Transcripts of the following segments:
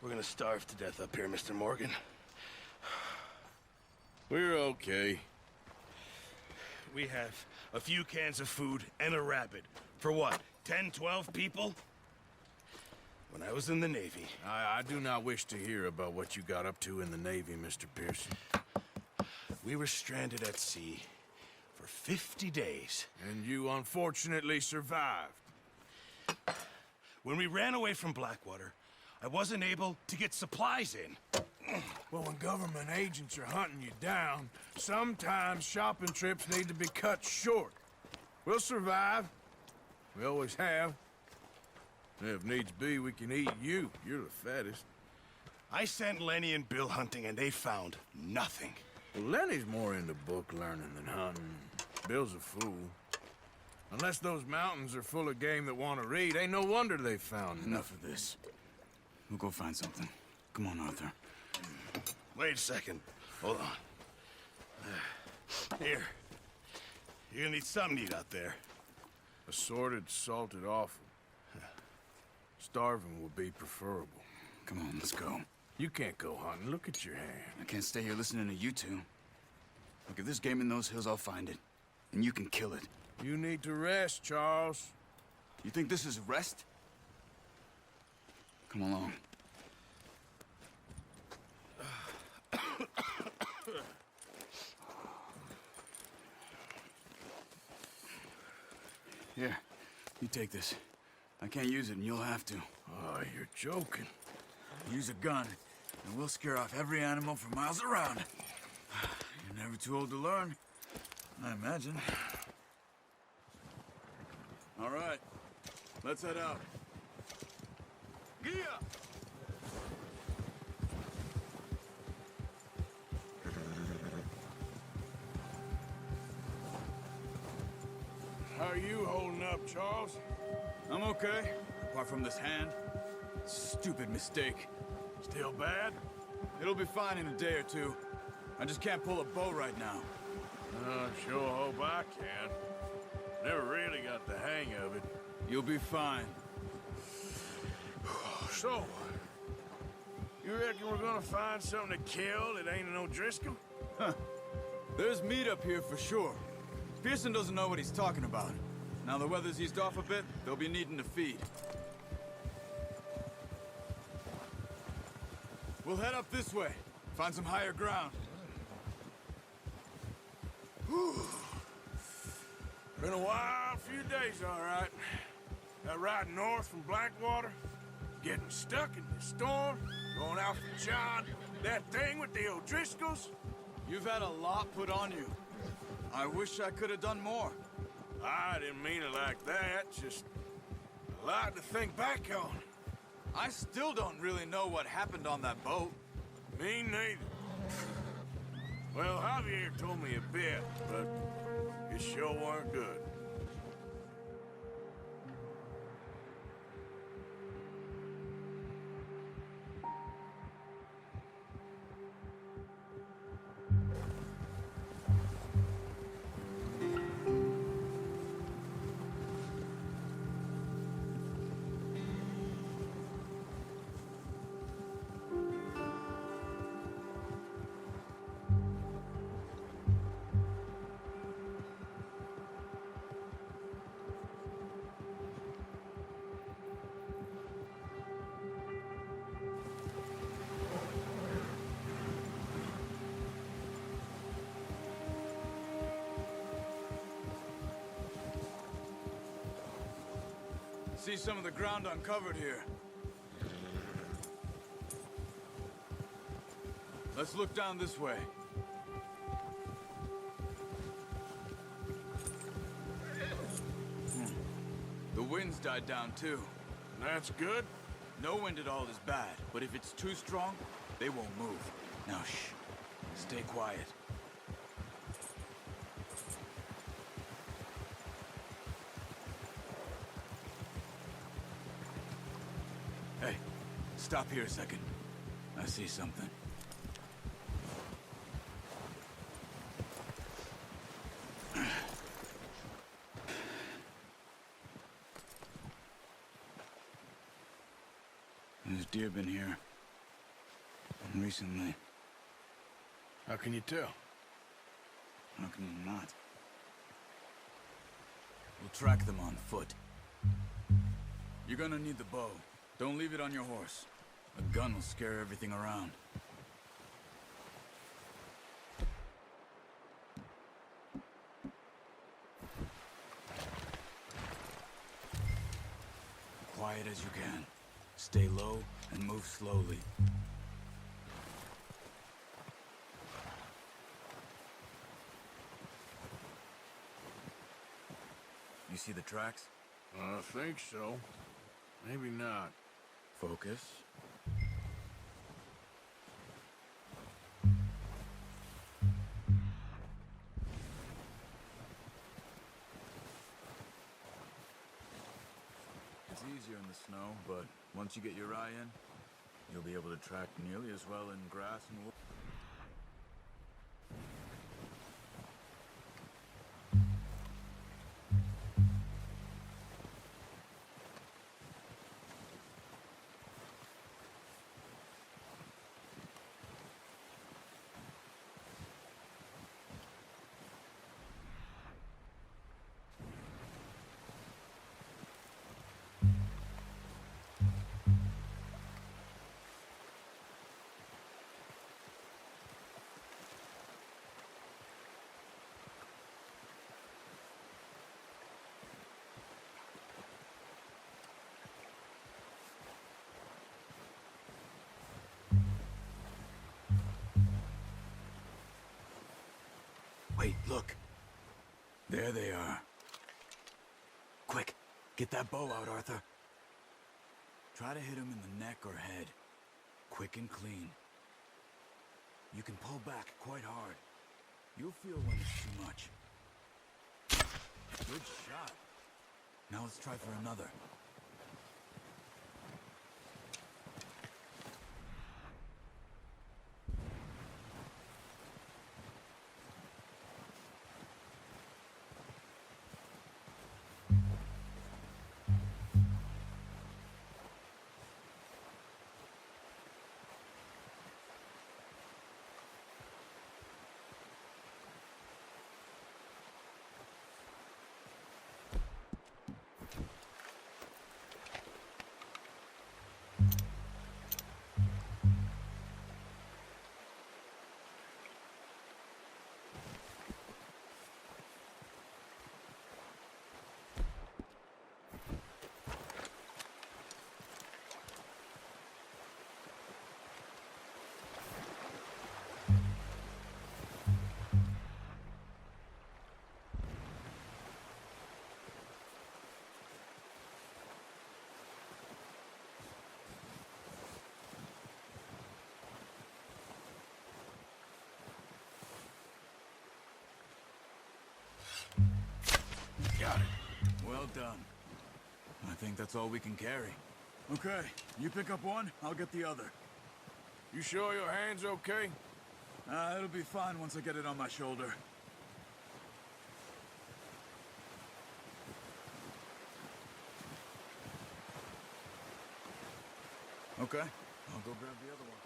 We're gonna starve to death up here, Mr. Morgan. We're okay. We have a few cans of food and a rabbit. For what, 10, 12 people? When I was in the Navy... I do not wish to hear about what you got up to in the Navy, Mr. Pearson. We were stranded at sea for 50 days. And you unfortunately survived. When we ran away from Blackwater, I wasn't able to get supplies in. Well, when government agents are hunting you down, sometimes shopping trips need to be cut short. We'll survive. We always have. If needs be, we can eat you. You're the fattest. I sent Lenny and Bill hunting, and they found nothing. Well, Lenny's more into book learning than hunting. Bill's a fool. Unless those mountains are full of game that want to read, ain't no wonder they found Enough of this. We'll go find something. Come on, Arthur. Wait a second. Hold on. Here. You're gonna need something to eat out there. Assorted, salted offal. Starving will be preferable. Come on, let's go. You can't go hunting. Look at your hand. I can't stay here listening to you two. Look, if there's game in those hills, I'll find it. And you can kill it. You need to rest, Charles. You think this is rest? Come along. Here, you take this. I can't use it, and you'll have to. Oh, you're joking. Use a gun, and we'll scare off every animal for miles around. You're never too old to learn, I imagine. All right, let's head out. Yeah! How are you holding up, Charles? I'm okay, apart from this hand. Stupid mistake. Still bad? It'll be fine in a day or two. I just can't pull a bow right now. Sure hope I can. Never really got the hang of it. You'll be fine. So, you reckon we're gonna find something to kill that ain't an O'Driscoll? There's meat up here for sure. Pearson doesn't know what he's talking about. Now the weather's eased off a bit, they'll be needing to feed. We'll head up this way. Find some higher ground. Whew. Been a wild few days, all right. That ride north from Blackwater, getting stuck in the storm, going out from John, that thing with the O'Driscolls. You've had a lot put on you. I wish I could have done more. I didn't mean it like that, just a lot to think back on. I still don't really know what happened on that boat. Me neither. Well, Javier told me a bit, but it sure weren't good. See some of the ground uncovered here. Let's look down this way. The wind's died down too. That's good. No wind at all is bad, but if it's too strong, they won't move. Now shh, stay quiet. Hey, stop here a second. I see something. There's deer been here. recently. How can you tell? How can you not? We'll track them on foot. You're gonna need the bow. Don't leave it on your horse. A gun will scare everything around. Quiet as you can. Stay low and move slowly. You see the tracks? I think so. Maybe not. Focus. It's easier in the snow, but once you get your eye in, you'll be able to track nearly as well in grass and wood. Wait, look. There they are. Quick, get that bow out, Arthur. Try to hit him in the neck or head. Quick and clean. You can pull back quite hard. You'll feel when it's too much. Good shot. Now let's try for another. Got it. Well done. I think that's all we can carry. Okay, you pick up one, I'll get the other. You sure your hand's okay? It'll be fine once I get it on my shoulder. Okay, I'll go grab the other one.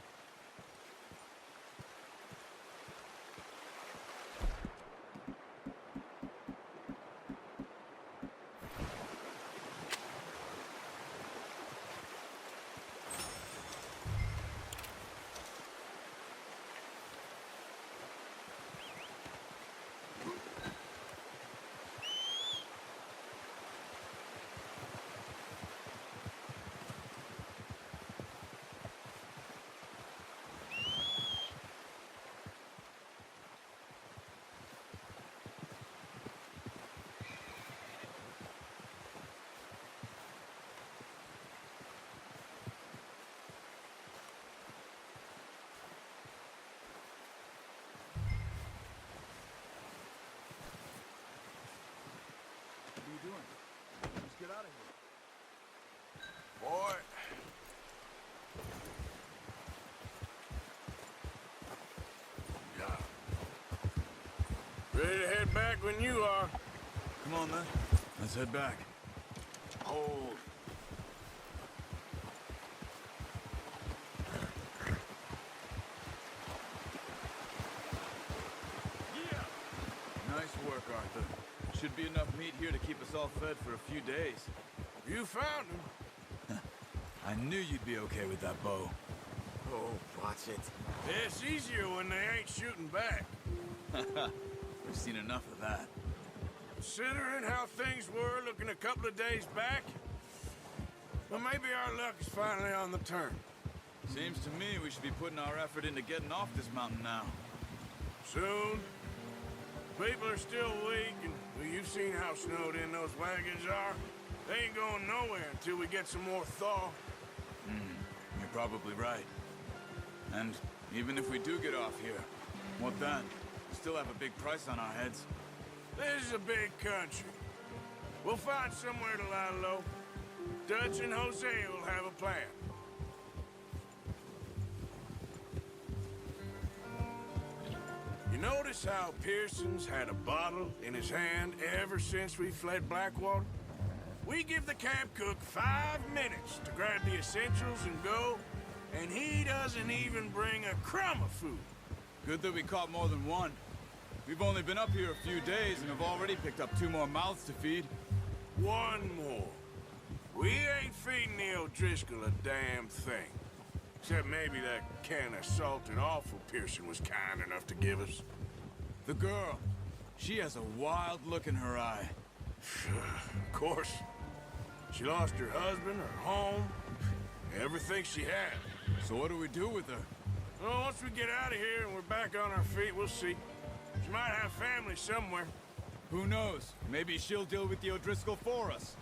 What are you doing? Just get out of here. Boy. Yeah. Ready to head back when you are. Come on, then. Let's head back. Hold. Should be enough meat here to keep us all fed for a few days. You found him. I knew you'd be okay with that bow. Oh, watch it. It's easier when they ain't shooting back. We've seen enough of that. Considering how things were looking a couple of days back, well, maybe our luck is finally on the turn. Seems to me we should be putting our effort into getting off this mountain now. Soon. People are still weak, and well, you've seen how snowed in those wagons are. They ain't going nowhere until we get some more thaw. You're probably right. And even if we do get off here, what then? We still have a big price on our heads. This is a big country. We'll find somewhere to lie low. Dutch and Jose will have a plan. You notice how Pearson's had a bottle in his hand ever since we fled Blackwater? We give the camp cook 5 minutes to grab the essentials and go, and he doesn't even bring a crumb of food. Good that we caught more than one. We've only been up here a few days and have already picked up 2 more mouths to feed. One more. We ain't feeding the O'Driscoll a damn thing. Except maybe that can of salted offal Pearson was kind enough to give us. The girl. She has a wild look in her eye. Of course. She lost her husband, her home, everything she had. So what do we do with her? Well, once we get out of here and we're back on our feet, we'll see. She might have family somewhere. Who knows? Maybe she'll deal with the O'Driscoll for us.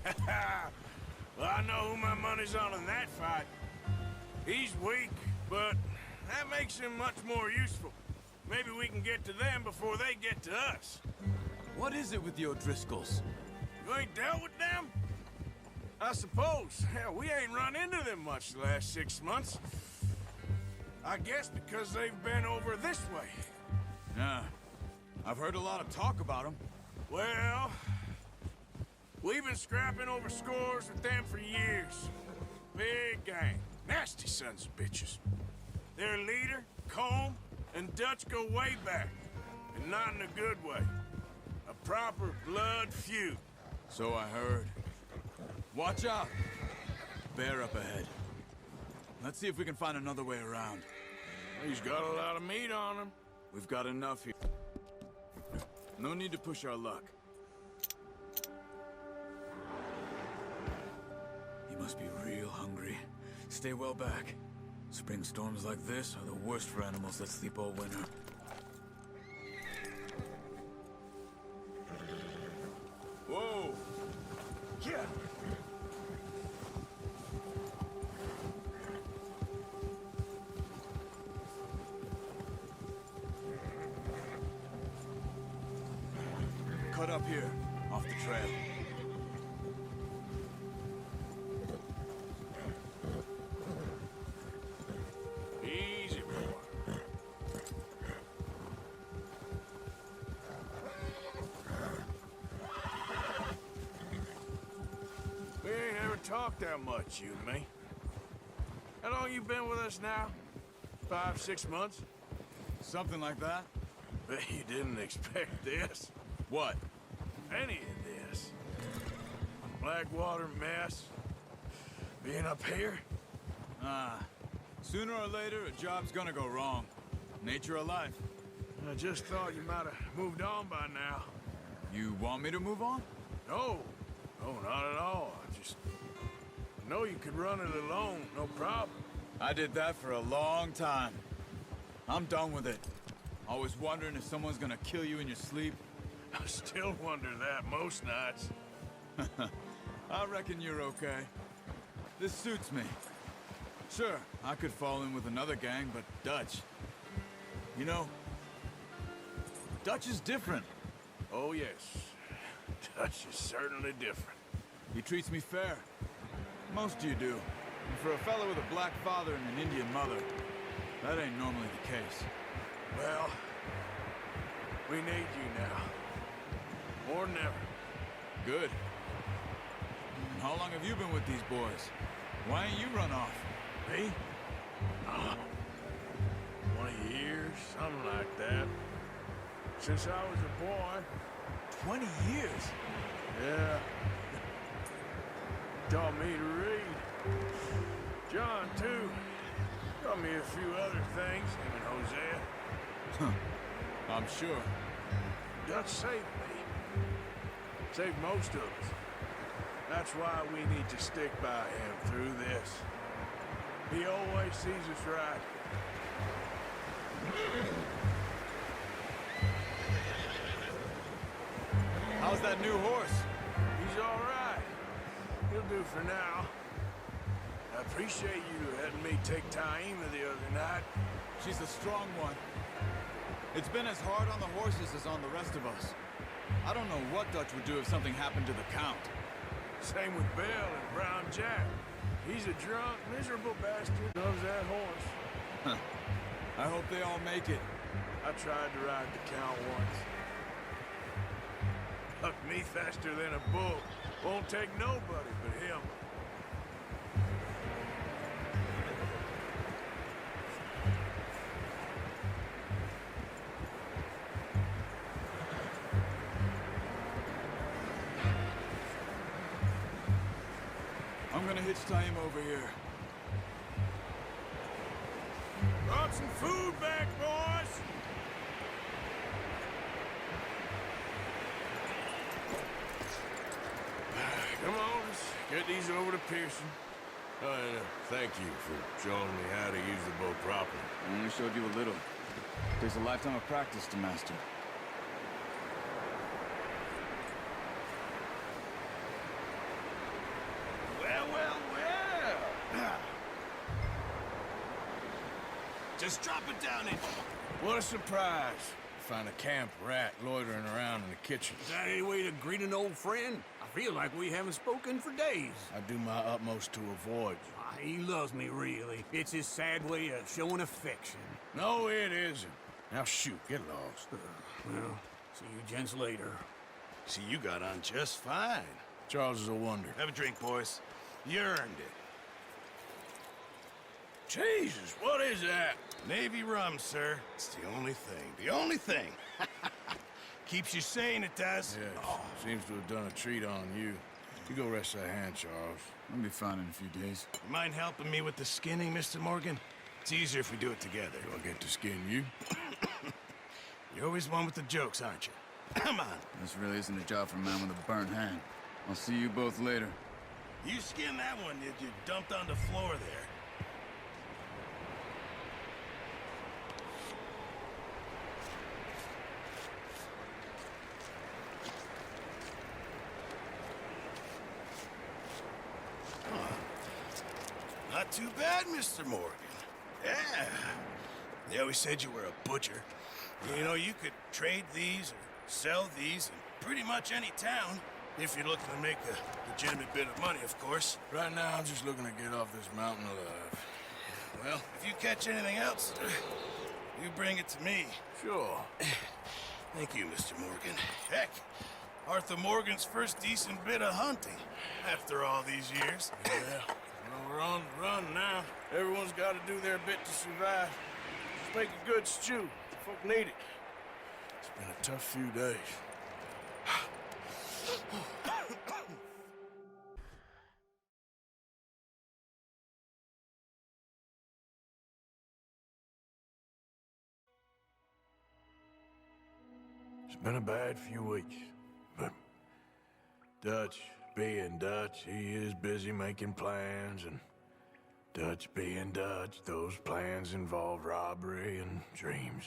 Well, I know who my money's on in that fight. He's weak, but that makes him much more useful. Maybe we can get to them before they get to us. What is it with the O'Driscolls? You ain't dealt with them? I suppose. Hell, we ain't run into them much the last 6 months. I guess because they've been over this way. Yeah. I've heard a lot of talk about them. Well, we've been scrapping over scores with them for years. Big gang. Nasty sons of bitches. Their leader, Combe, and Dutch go way back. And not in a good way. A proper blood feud. So I heard. Watch out! Bear up ahead. Let's see if we can find another way around. He's got a lot of meat on him. We've got enough here. No need to push our luck. He must be real hungry. Stay well back. Spring storms like this are the worst for animals that sleep all winter. Whoa! Yeah. Cut up here, off the trail. Easy, boy. We ain't ever talked that much, you and me. How long you been with us now? 5, 6 months? Something like that? Bet you didn't expect this. What? Any of this. Blackwater mess. Being up here. Sooner or later, a job's gonna go wrong. Nature of life. I just thought you might have moved on by now. You want me to move on? No. No, not at all. I just know you could run it alone, no problem. I did that for a long time. I'm done with it. Always wondering if someone's gonna kill you in your sleep. I still wonder that most nights. I reckon you're okay. This suits me. Sure, I could fall in with another gang, but Dutch... You know, Dutch is different. Oh, yes. Dutch is certainly different. He treats me fair. Most of you do. And for a fellow with a black father and an Indian mother, that ain't normally the case. Well, we need you now. More than ever. Good. And how long have you been with these boys? Why ain't you run off? Me? 20 years, something like that. Since I was a boy. 20 years. Yeah. Taught me to read. John, too. Taught me a few other things, him and Hosea. I'm sure. Dutch saved me. Saved most of us. That's why we need to stick by him through this. He always sees us right. How's that new horse? He's all right. He'll do for now. I appreciate you letting me take Taima the other night. She's a strong one. It's been as hard on the horses as on the rest of us. I don't know what Dutch would do if something happened to the Count. Same with Bill and Brown Jack. He's a drunk, miserable bastard. Loves that horse. Huh. I hope they all make it. I tried to ride the Count once. Hucked me faster than a bull. Won't take nobody but him. I'm gonna hitch Taima over here. Brought some food back, boys! Come on, let's get these over to Pearson. And thank you for showing me how to use the bow properly. I only showed you a little. Takes a lifetime of practice to master. Well, well, well. Just drop it down in. What a surprise. Find a camp rat loitering around in the kitchen. Is that any way to greet an old friend? I feel like we haven't spoken for days. I do my utmost to avoid you. He loves me, really. It's his sad way of showing affection. No, it isn't. Now shoot, get lost. Well, see you gents later. See, you got on just fine. Charles is a wonder. Have a drink, boys. You earned it. Jesus, what is that? Navy rum, sir. It's the only thing. The only thing. Keeps you sane, it does. Yes, seems to have done a treat on you. You go rest that hand, Charles. I'll be fine in a few days. You mind helping me with the skinning, Mr. Morgan? It's easier if we do it together. Do I get to skin you? You're always one with the jokes, aren't you? Come on. This really isn't a job for a man with a burnt hand. I'll see you both later. You skinned that one that you dumped on the floor there. Not too bad, Mr. Morgan. Yeah. They always said you were a butcher. You know, you could trade these or sell these in pretty much any town, if you're looking to make a legitimate bit of money, of course. Right now, I'm just looking to get off this mountain alive. Well, if you catch anything else, you bring it to me. Sure. Thank you, Mr. Morgan. Heck, Arthur Morgan's first decent bit of hunting after all these years. Yeah. Well, we're on the run now. Everyone's got to do their bit to survive. Just make a good stew. Folk need it. It's been a tough few days. It's been a bad few weeks, but Dutch being Dutch, he is busy making plans, and Dutch being Dutch, those plans involve robbery and dreams.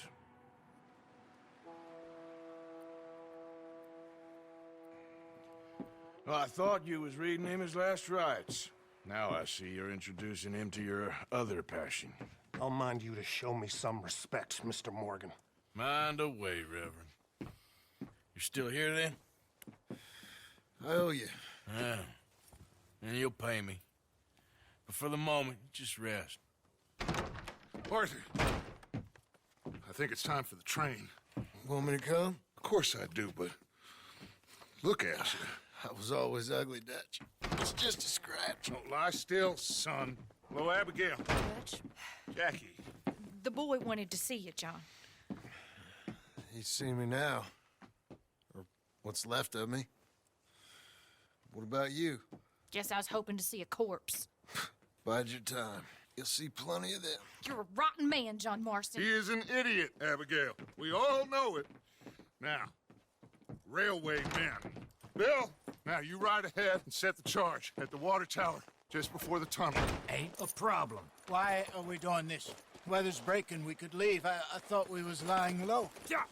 Well, I thought you was reading him his last rites. Now I see you're introducing him to your other passion. I'll mind you to show me some respect, Mr. Morgan. Mind away, Reverend. You're still here, then? I owe you. Yeah. And you'll pay me. But for the moment, just rest. Arthur, I think it's time for the train. Want me to come? Of course I do, but look at you. I was always ugly, Dutch. It's just a scratch. Don't lie still, son. Hello, Abigail. Dutch, Jackie. the boy wanted to see you, John. He's seen me now. Or What's left of me. What about you? Guess I was hoping to see a corpse. Bide your time. You'll see plenty of them. You're a rotten man, John Marston. He is an idiot, Abigail. We all know it. Now, railway men. Bill, now you ride ahead and set the charge at the water tower just before the tunnel. Ain't a problem. Why are we doing this? Weather's breaking, we could leave. I thought we was lying low. Yeah,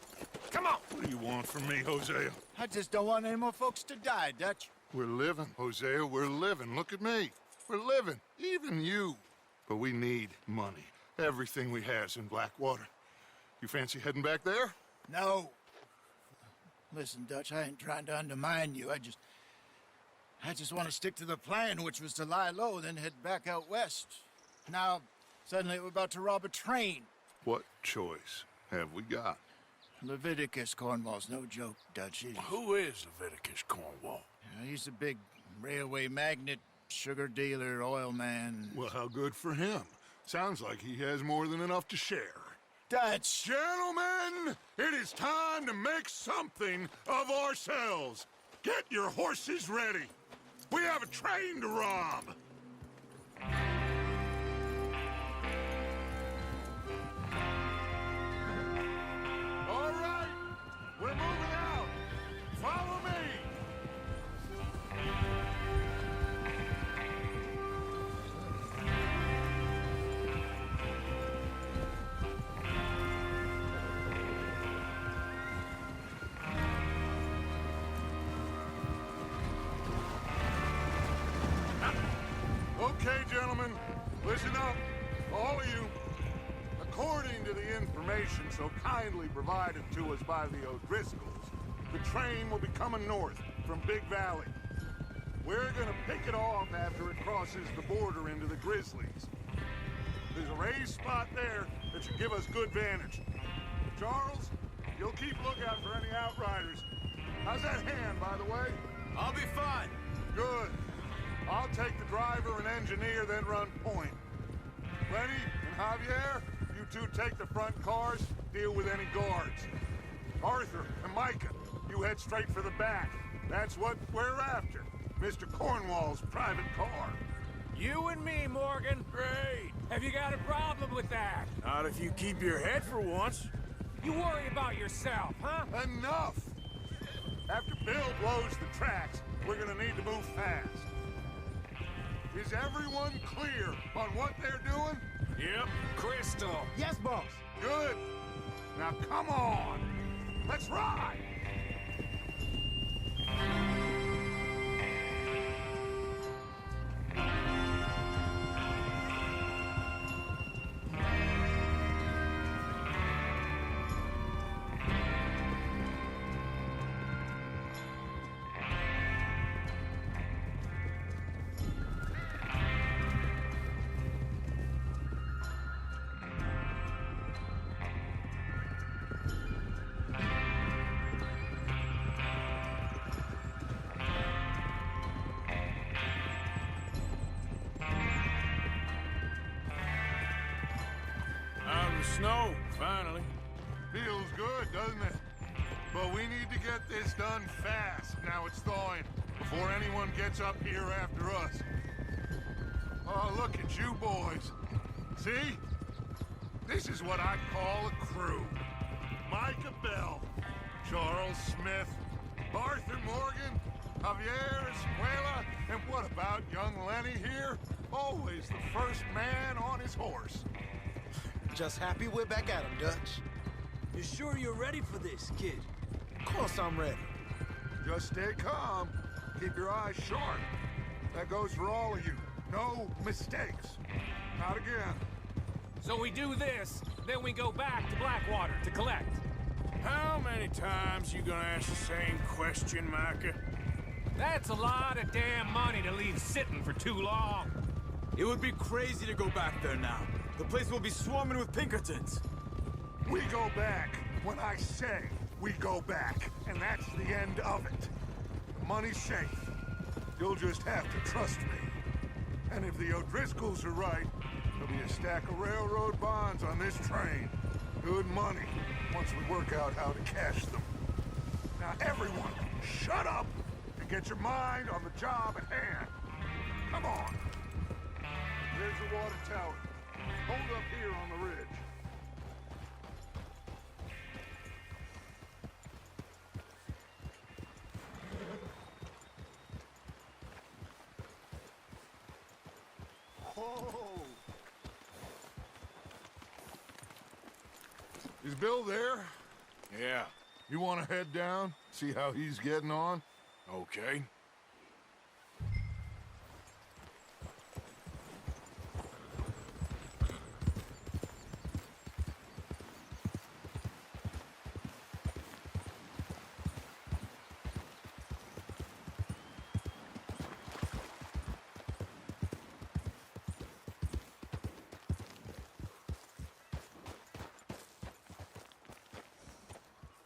come on. What do you want from me, Hosea? I just don't want any more folks to die, Dutch. We're living, Hosea, we're living. Look at me. We're living, even you. But we need money. Everything we has in Blackwater. You fancy heading back there? No. Listen, Dutch, I ain't trying to undermine you. I just want to stick to the plan, which was to lie low, then head back out west. Now, suddenly we're about to rob a train. What choice have we got? Leviticus Cornwall's no joke, Dutch. Who is Leviticus Cornwall? He's a big railway magnate, sugar dealer, oil man. Well, how good for him. Sounds like he has more than enough to share. Dutch! Gentlemen, it is time to make something of ourselves. Get your horses ready. We have a train to rob. All right, we're moving out. Follow me. Okay, gentlemen, listen up, all of you. According to the information so kindly provided to us by the O'Driscolls, the train will be coming north from Big Valley. We're gonna pick it off after it crosses the border into the Grizzlies. There's a raised spot there that should give us good vantage. Charles, you'll keep lookout for any outriders. How's that hand, by the way? I'll be fine. Good. I'll take the driver and engineer, then run point. Lenny and Javier, you two take the front cars, deal with any guards. Arthur and Micah, you head straight for the back. That's what we're after. Mr. Cornwall's private car. You and me, Morgan. Great. Have you got a problem with that? Not if you keep your head for once. You worry about yourself, huh? Enough! After Bill blows the tracks, we're gonna need to move fast. Is everyone clear on what they're doing? Yep. Crystal. Yes, boss. Good. Now come on. Let's ride. Snow, finally. Feels good, doesn't it? But we need to get this done fast. Now it's thawing, before anyone gets up here after us. Oh, look at you boys. See? This is what I call a crew. Micah Bell, Charles Smith, Arthur Morgan, Javier Escuela, and what about young Lenny here? Always the first man on his horse. Just happy we're back at him, Dutch. You sure you're ready for this, kid? Of course I'm ready. Just stay calm. Keep your eyes sharp. That goes for all of you. No mistakes. Not again. So we do this, then we go back to Blackwater to collect. How many times you gonna ask the same question, Micah? That's a lot of damn money to leave sitting for too long. It would be crazy to go back there now. The place will be swarming with Pinkertons. We go back when I say we go back, and that's the end of it. The money's safe. You'll just have to trust me. And if the O'Driscolls are right, there'll be a stack of railroad bonds on this train. Good money, once we work out how to cash them. Now everyone, shut up and get your mind on the job at hand. Come on. There's the water tower. Hold up here on the ridge. Whoa! Is Bill there? Yeah, You want to head down? See how he's getting on? okay.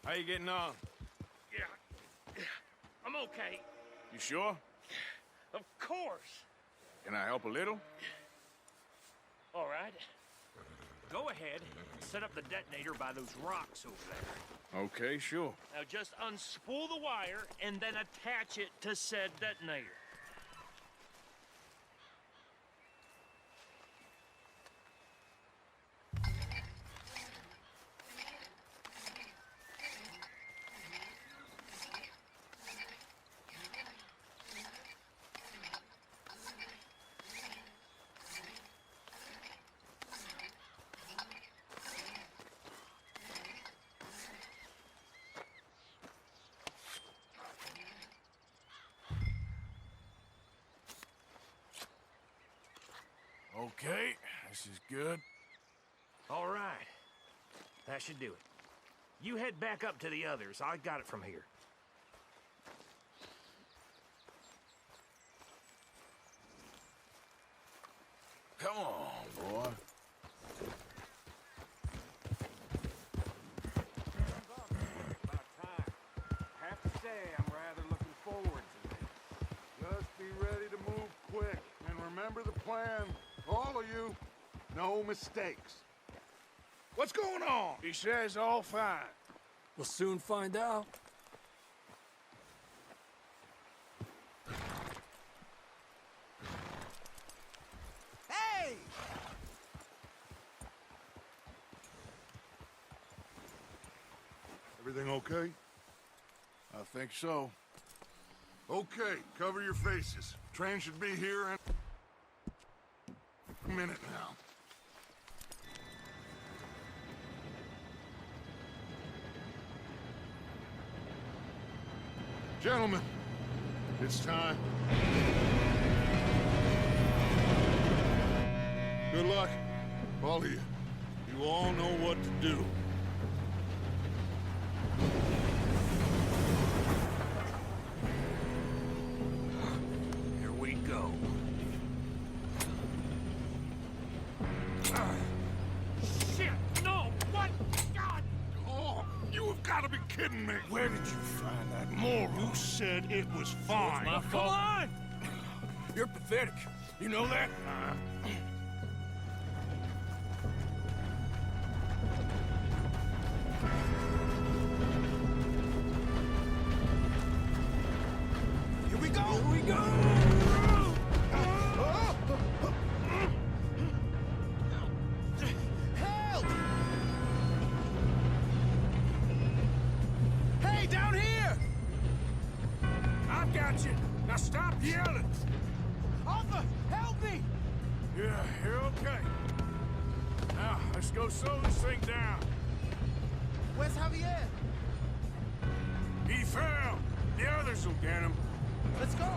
How you getting on? Yeah, I'm okay. You sure? Of course. Can I help a little? All right. Go ahead and set up the detonator by those rocks over there. Okay, sure. Now just unspool the wire and then attach it to said detonator. Okay, this is good. All right. That should do it. You head back up to the others. I got it from here. Come on, boy. About time. I have to say, I'm rather looking forward to this. Just be ready to move quick. And remember the plan. All of you, no mistakes. What's going on? He says all fine. We'll soon find out. Hey! Everything okay? I think so. Okay, cover your faces. Train should be here in a minute now. Gentlemen, it's time. Good luck, all of you. You all know what to do. Here we go. Shit! No! What? God! Oh, you have got to be kidding me. Where did you find that moron? You said it was fine. My Come fault. on! You're pathetic. You know that? Here we go! Here we go! Help! Hey, down here! I've got you. Now stop yelling. Arthur, help me! Yeah, you're okay. Now, let's go slow this thing down. Where's Javier? He fell. The others will get him. Let's go!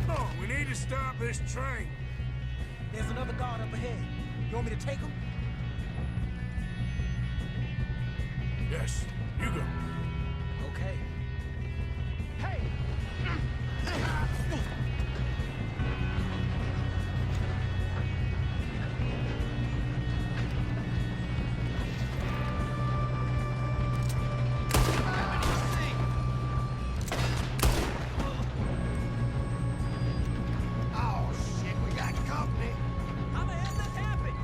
Oh, we need to stop this train. There's another guard up ahead. You want me to take him? Yes, you go. Okay. Hey! Oh, shit, we got company. How the hell did that happen?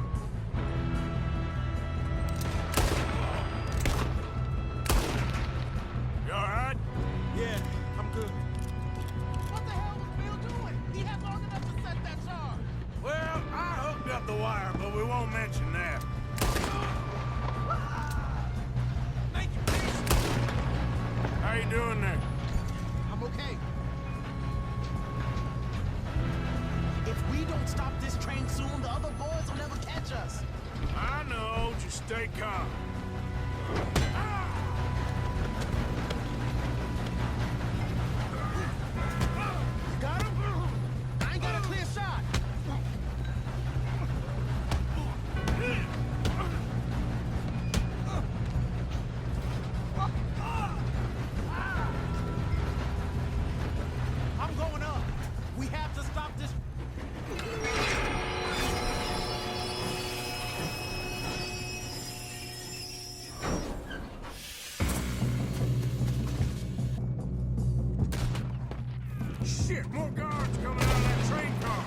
How you doing there? I'm okay. If we don't stop this train soon, the other boys will never catch us. I know, just stay calm. Got him? I ain't got a clear shot. I'm going up. We have to stop this. Shit, more guards coming out of that train car.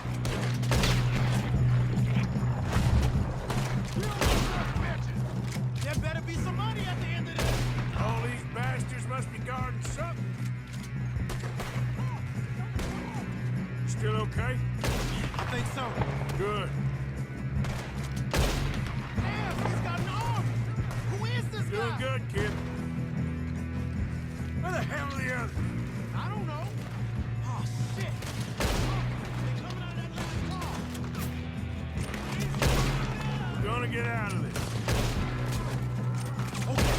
There better be some money at the end of this. All these bastards must be guarding something. Still okay? I think so. Good. Damn, he's got an arm. Who is this Doing guy? good, kid. Where the hell are the others? I don't know. Oh, shit. They're coming out of that last car. We're gonna get out of this. Okay.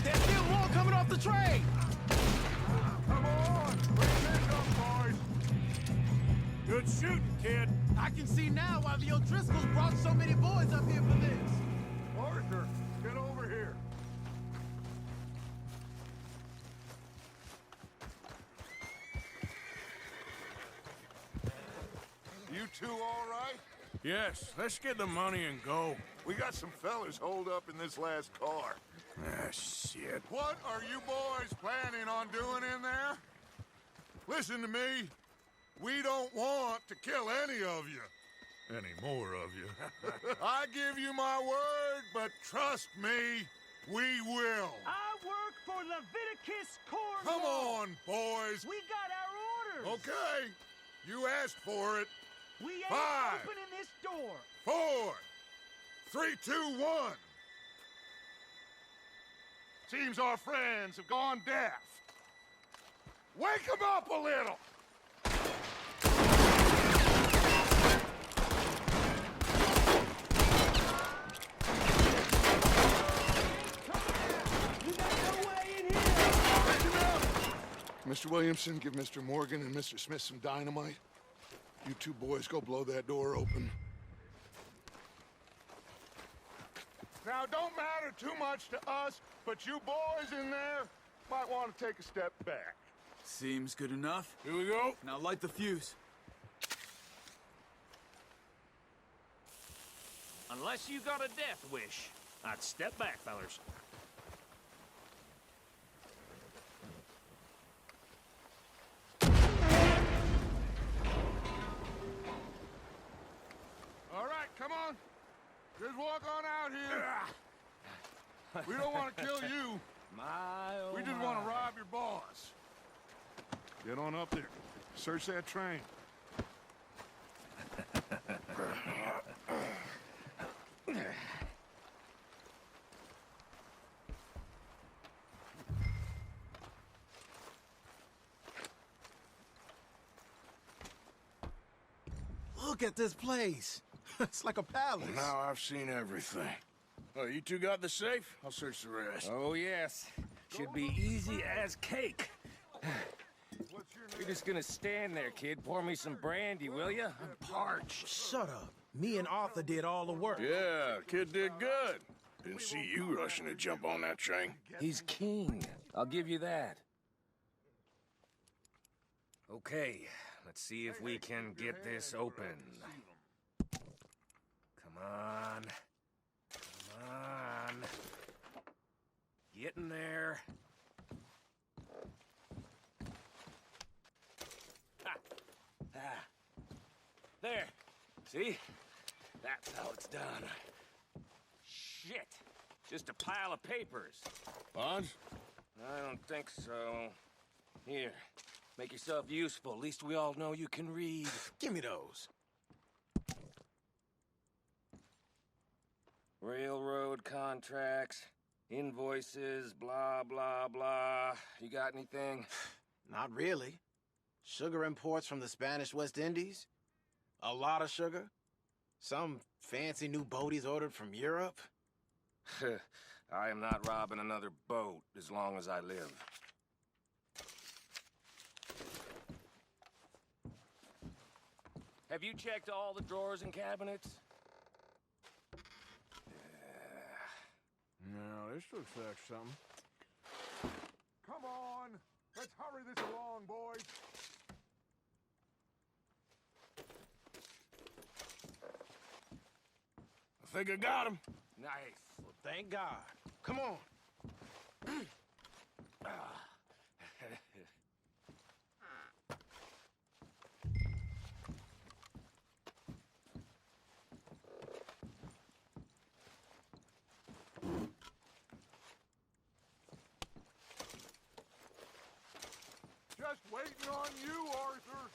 There's still more coming off the train. Come on! Bring this up, boys! Good shooting, kid. I can see now why the O'Driscolls brought so many boys up here for this. Arthur, get over here. You two all right? Yes, let's get the money and go. We got some fellas holed up in this last car. Ah, shit. What are you boys planning on doing in there? Listen to me. We don't want to kill any of you. Any more of you. I give you my word, but trust me, we will. I work for Leviticus Corps. Come on, boys. We got our orders. Okay. You asked for it. We ain't 5, opening this door. 4, 3, 2, 1. Seems our friends have gone deaf. Wake them up a little. Mr. Williamson, give Mr. Morgan and Mr. Smith some dynamite. You two boys go blow that door open. Now, don't matter too much to us, but you boys in there might want to take a step back. Seems good enough. Here we go. Now light the fuse. Unless you got a death wish, I'd step back, fellers. All right, come on. Just walk on out here. We don't want to kill you. We just want to rob your boss. Get on up there. Search that train. Look at this place. It's like a palace. Now I've seen everything. Oh, you two got the safe? I'll search the rest. Oh, yes. Should be easy as cake. You're just gonna stand there, kid. Pour me some brandy, will you? I'm parched. Shut up. Me and Arthur did all the work. Yeah, kid did good. Didn't see you rushing to jump on that train. He's king. I'll give you that. Okay, let's see if we can get this open. Come on. Come on. Get in there. There. See? That's how it's done. Shit. Just a pile of papers. Bonds? I don't think so. Here. Make yourself useful. At least we all know you can read. Give me those. Railroad contracts. Invoices, blah, blah, blah. You got anything? Not really. Sugar imports from the Spanish West Indies. A lot of sugar. Some fancy new boat he's ordered from Europe. I am not robbing another boat as long as I live. Have you checked all the drawers and cabinets? No, this looks like something. Come on! Let's hurry this along, boys! I think I got him. Nice. Well, thank God. Come on. Just waiting on you, Arthur!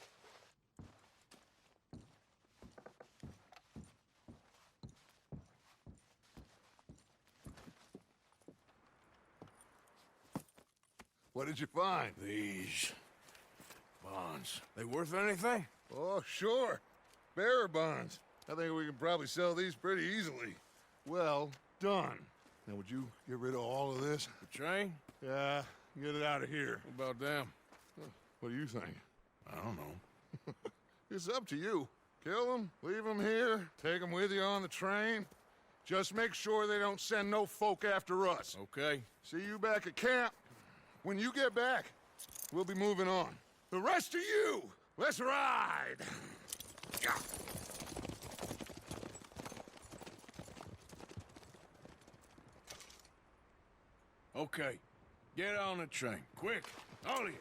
What did you find? These bonds. They worth anything? Oh, sure. Bearer bonds. I think we can probably sell these pretty easily. Well done. Now, would you get rid of all of this? The train? Yeah, get it out of here. What about them? What do you think? I don't know. It's up to you. Kill them, leave them here, take them with you on the train. Just make sure they don't send no folk after us. Okay. See you back at camp. When you get back, we'll be moving on. The rest of you, let's ride! Yeah. Okay. Get on the train. Quick. All of you.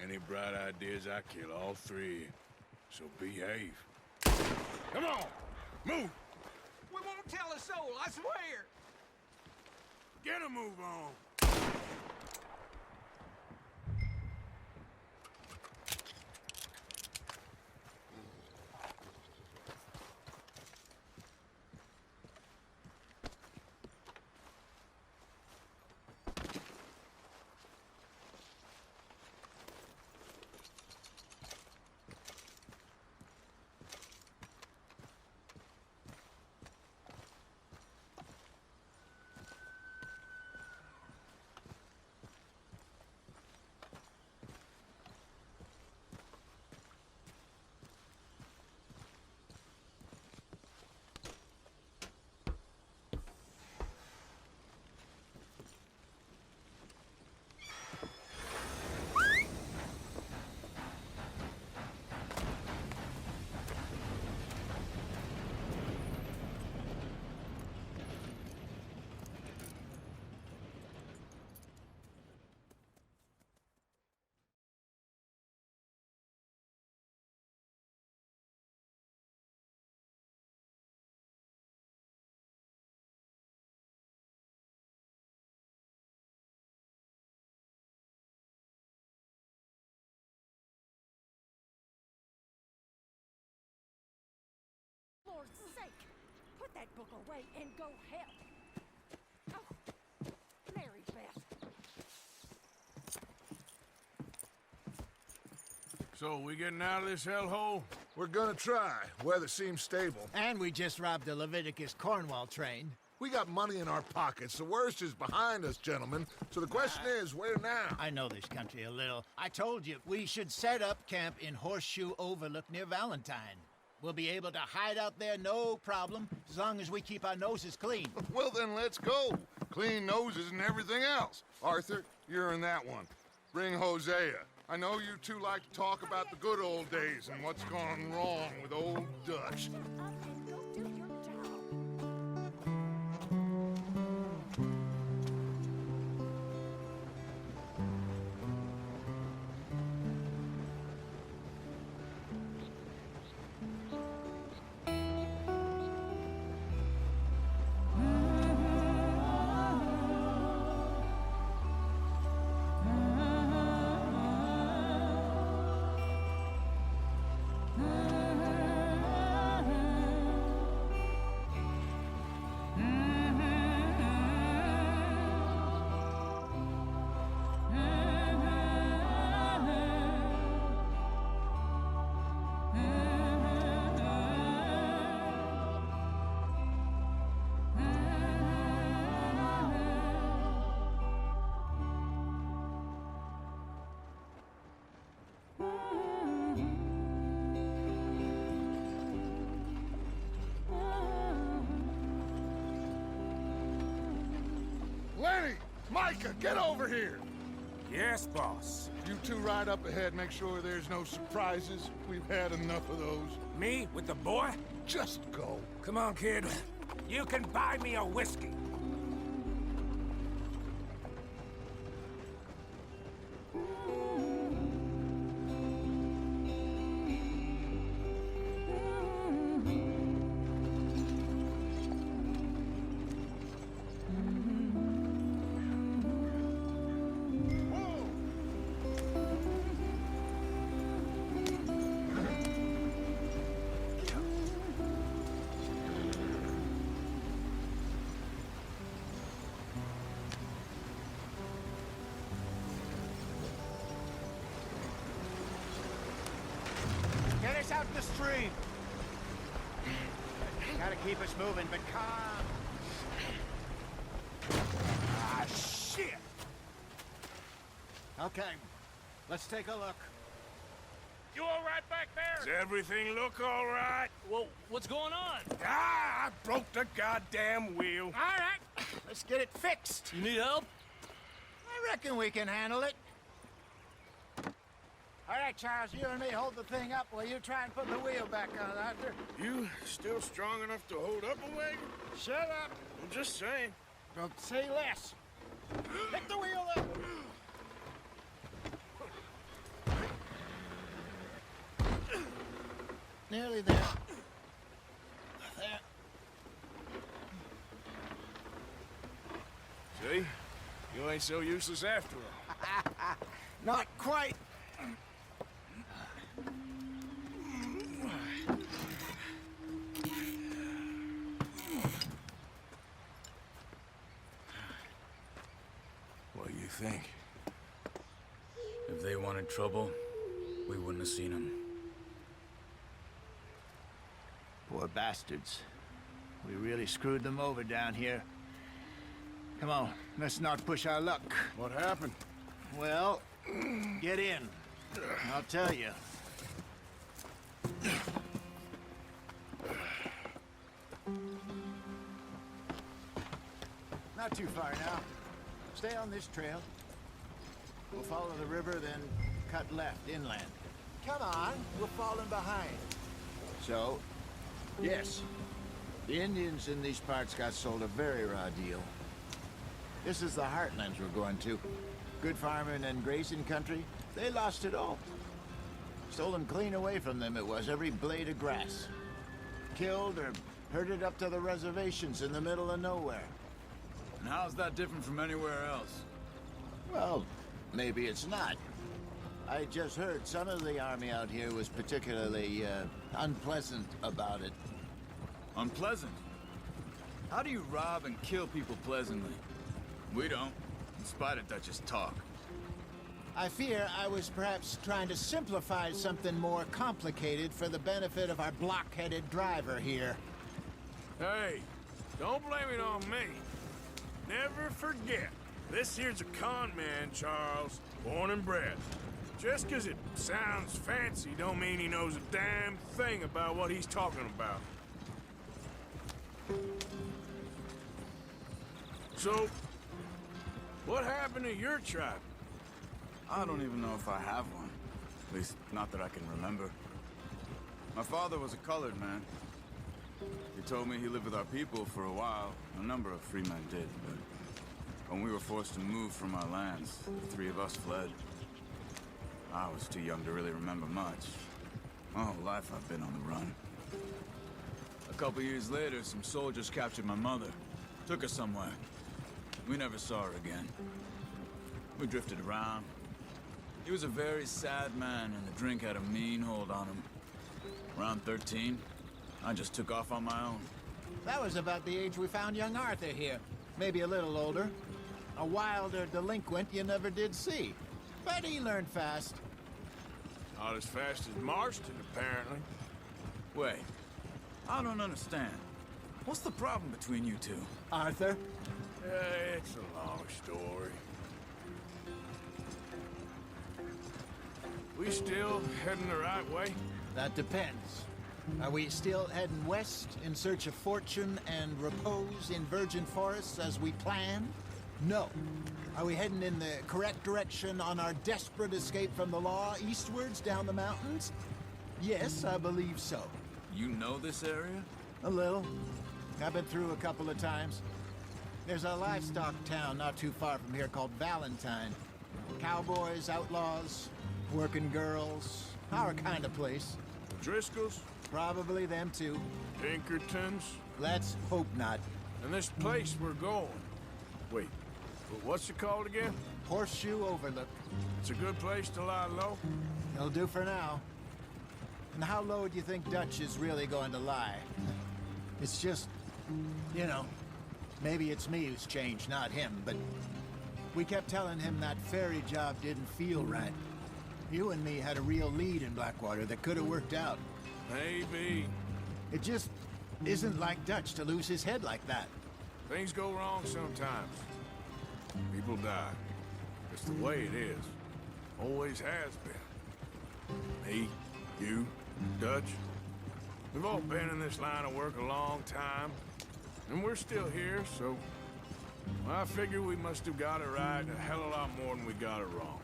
Any bright ideas, I kill all three of you. So behave. Come on! Move! We won't tell a soul, I swear! Get a move on! Lord's sake! Put that book away and go help! Oh, Mary Beth. So, we getting out of this hellhole? We're gonna try. Weather seems stable. And we just robbed the Leviticus Cornwall train. We got money in our pockets. The worst is behind us, gentlemen. So the question is, where now? I know this country a little. I told you, we should set up camp in Horseshoe Overlook near Valentine. We'll be able to hide out there, no problem, as long as we keep our noses clean. Well, then let's go. Clean noses and everything else. Arthur, you're in that one. Bring Hosea. I know you two like to talk about the good old days and what's gone wrong with old Dutch. Micah, get over here! Yes, boss. You two ride up ahead, make sure there's no surprises. We've had enough of those. Me with the boy? Just go. Come on, kid. You can buy me a whiskey. Get us out the stream. Gotta keep us moving, but calm. Ah, shit! Okay, let's take a look. You all right back there? Does everything look all right? Well, what's going on? Ah, I broke the goddamn wheel. All right, let's get it fixed. You need help? I reckon we can handle it. All right, Charles, you and me hold the thing up while you try and put the wheel back on, Arthur. You still strong enough to hold up a wagon? Shut up. I'm just saying. Don't say less. Pick the wheel up. Nearly there. There. See? You ain't so useless after all. Not quite. What do you think? If they wanted trouble, we wouldn't have seen them. Poor bastards. We really screwed them over down here. Come on, let's not push our luck. What happened? Well, get in. I'll tell you. Not too far now. Stay on this trail. We'll follow the river, then cut left inland. Come on, we're falling behind. So, yes, the Indians in these parts got sold a very raw deal. This is the heartlands we're going to. Good farming and grazing country, they lost it all. Stolen clean away from them it was, every blade of grass. Killed or herded up to the reservations in the middle of nowhere. And how's that different from anywhere else? Well, maybe it's not. I just heard some of the army out here was particularly, unpleasant about it. Unpleasant? How do you rob and kill people pleasantly? We don't, in spite of Dutch's talk. I fear I was perhaps trying to simplify something more complicated for the benefit of our block-headed driver here. Hey, don't blame it on me. Never forget, this here's a con man, Charles, born and bred. Just 'cause it sounds fancy don't mean he knows a damn thing about what he's talking about. So, what happened to your tribe? I don't even know if I have one. At least, not that I can remember. My father was a colored man. He told me he lived with our people for a while. A number of free men did, but when we were forced to move from our lands, the three of us fled. I was too young to really remember much. My whole life I've been on the run. A couple years later, some soldiers captured my mother. Took her somewhere. We never saw her again. We drifted around. He was a very sad man, and the drink had a mean hold on him. Around 13, I just took off on my own. That was about the age we found young Arthur here. Maybe a little older. A wilder delinquent you never did see. But he learned fast. Not as fast as Marston, apparently. Wait, I don't understand. What's the problem between you two? Arthur? It's a long story. We still heading the right way? That depends. Are we still heading west in search of fortune and repose in virgin forests as we planned? No. Are we heading in the correct direction on our desperate escape from the law eastwards down the mountains? Yes, I believe so. You know this area? A little. I've been through a couple of times. There's a livestock town not too far from here called Valentine. Cowboys, outlaws, working girls, our kind of place. Driscolls? Probably them too. Pinkertons? Let's hope not. And this place we're going. Wait, what's it called again? Horseshoe Overlook. It's a good place to lie low? It'll do for now. And how low do you think Dutch is really going to lie? It's just, you know, maybe it's me who's changed, not him, but we kept telling him that ferry job didn't feel right. You and me had a real lead in Blackwater that could have worked out. Maybe. It just isn't like Dutch to lose his head like that. Things go wrong sometimes. People die. It's the way it is. Always has been. Me, you, Dutch. We've all been in this line of work a long time. And we're still here, so... well, I figure we must have got it right a hell of a lot more than we got it wrong.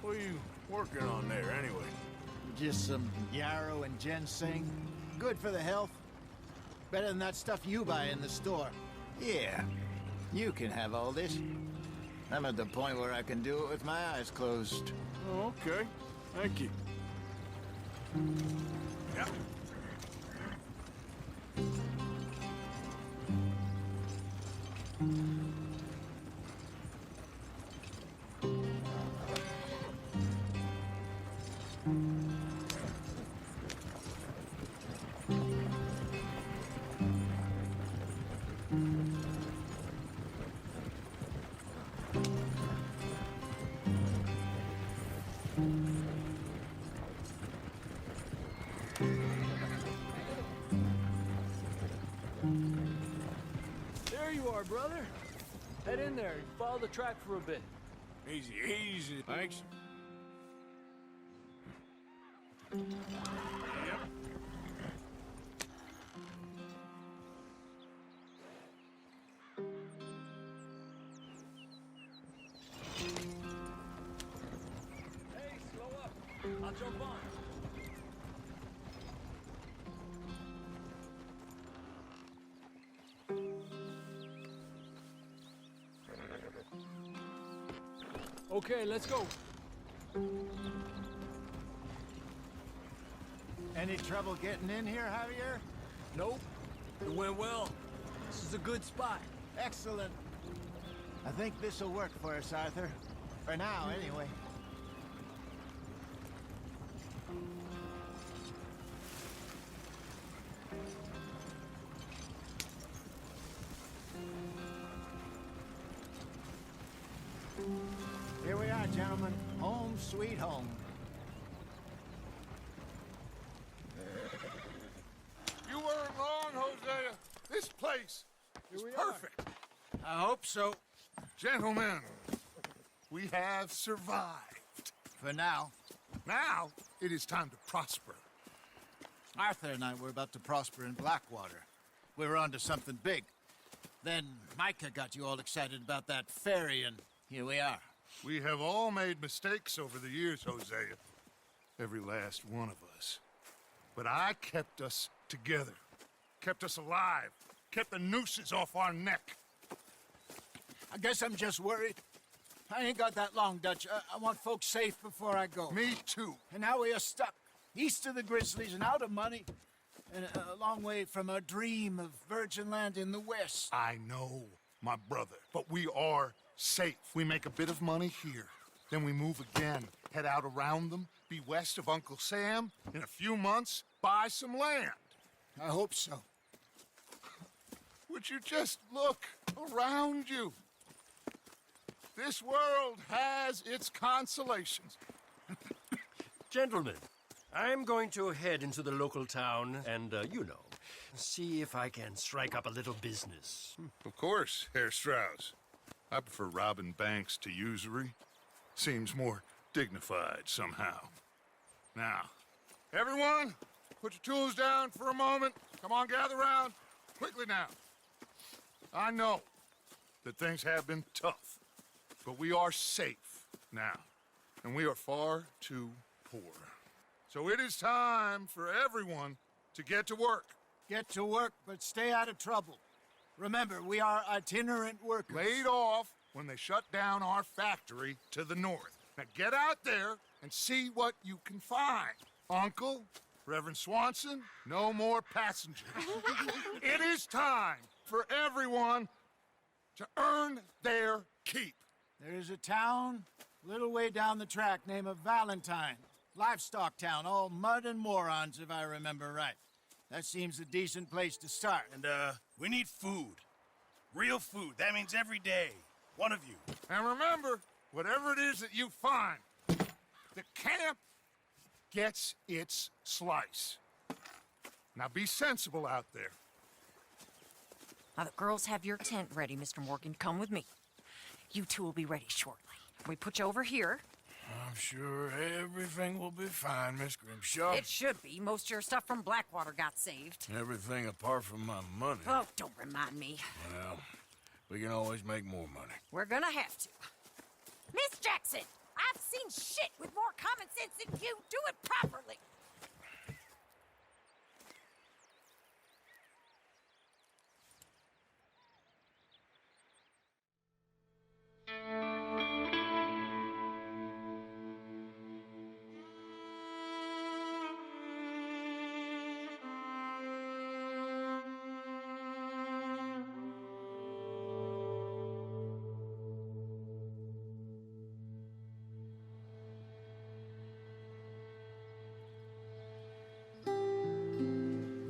What are you working on there, anyway? Just some yarrow and ginseng. Good for the health. Better than that stuff you buy in the store. Yeah, you can have all this. I'm at the point where I can do it with my eyes closed. Oh, okay. Thank you. Yeah. There you are, brother. Head in there and follow the track for a bit. Easy, easy. Thanks. Yep. Hey, slow up. I'll jump on. Okay, let's go. Any trouble getting in here, Javier? Nope. It went well. This is a good spot. Excellent. I think this'll work for us, Arthur. For now, anyway. Here we are, gentlemen. Home sweet home. You weren't wrong, Hosea. This place is perfect. I hope so. Gentlemen, we have survived. For now. Now, it is time to prosper. Arthur and I were about to prosper in Blackwater. We were onto something big. Then Micah got you all excited about that ferry, and here we are. We have all made mistakes over the years, Hosea. Every last one of us. But I kept us together. Kept us alive. Kept the nooses off our neck. I guess I'm just worried. I ain't got that long, Dutch. I want folks safe before I go. Me too. And now we are stuck, east of the Grizzlies and out of money, and a long way from our dream of virgin land in the west. I know, my brother, but we are safe. We make a bit of money here, then we move again, head out around them, be west of Uncle Sam, in a few months, buy some land. I hope so. Would you just look around you? This world has its consolations. Gentlemen, I'm going to head into the local town and, you know, see if I can strike up a little business. Of course, Herr Strauss. I prefer robbing banks to usury. Seems more dignified somehow. Now, everyone, put your tools down for a moment. Come on, gather round. Quickly now. I know that things have been tough, but we are safe now, and we are far too poor. So it is time for everyone to get to work. Get to work, but stay out of trouble. Remember, we are itinerant workers. Laid off when they shut down our factory to the north. Now get out there and see what you can find. Uncle, Reverend Swanson, no more passengers. It is time for everyone to earn their keep. There's a town a little way down the track named Valentine. Livestock town, all mud and morons, if I remember right. That seems a decent place to start. And, we need food. Real food. That means every day. One of you. And remember, whatever it is that you find, the camp gets its slice. Now be sensible out there. Now the girls have your tent ready, Mr. Morgan. Come with me. You two will be ready shortly. We put you over here. I'm sure everything will be fine, Miss Grimshaw. It should be. Most of your stuff from Blackwater got saved. Everything apart from my money. Oh, don't remind me. Well, we can always make more money. We're gonna have to. Miss Jackson, I've seen shit with more common sense than you. Do it properly.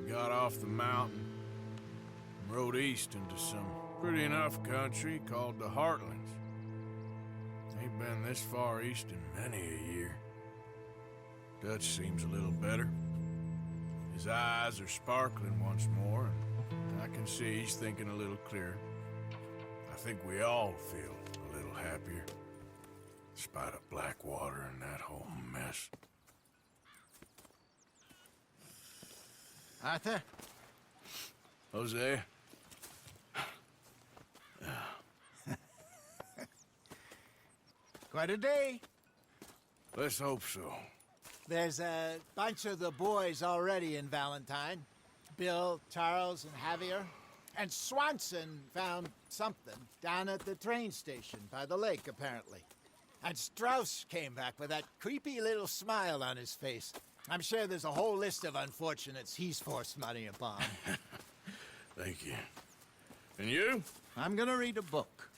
Got off the mountain and rode east into some pretty enough country called the Heartlands. Ain't been this far east in many a year. Dutch seems a little better. His eyes are sparkling once more, and I can see he's thinking a little clearer. I think we all feel a little happier, in spite of Blackwater and that whole mess. Arthur? Jose? Quite a day. Let's hope so. There's a bunch of the boys already in Valentine. Bill, Charles, and Javier. And Swanson found something down at the train station by the lake, apparently. And Strauss came back with that creepy little smile on his face. I'm sure there's a whole list of unfortunates he's forced money upon. Thank you. And you? I'm gonna read a book.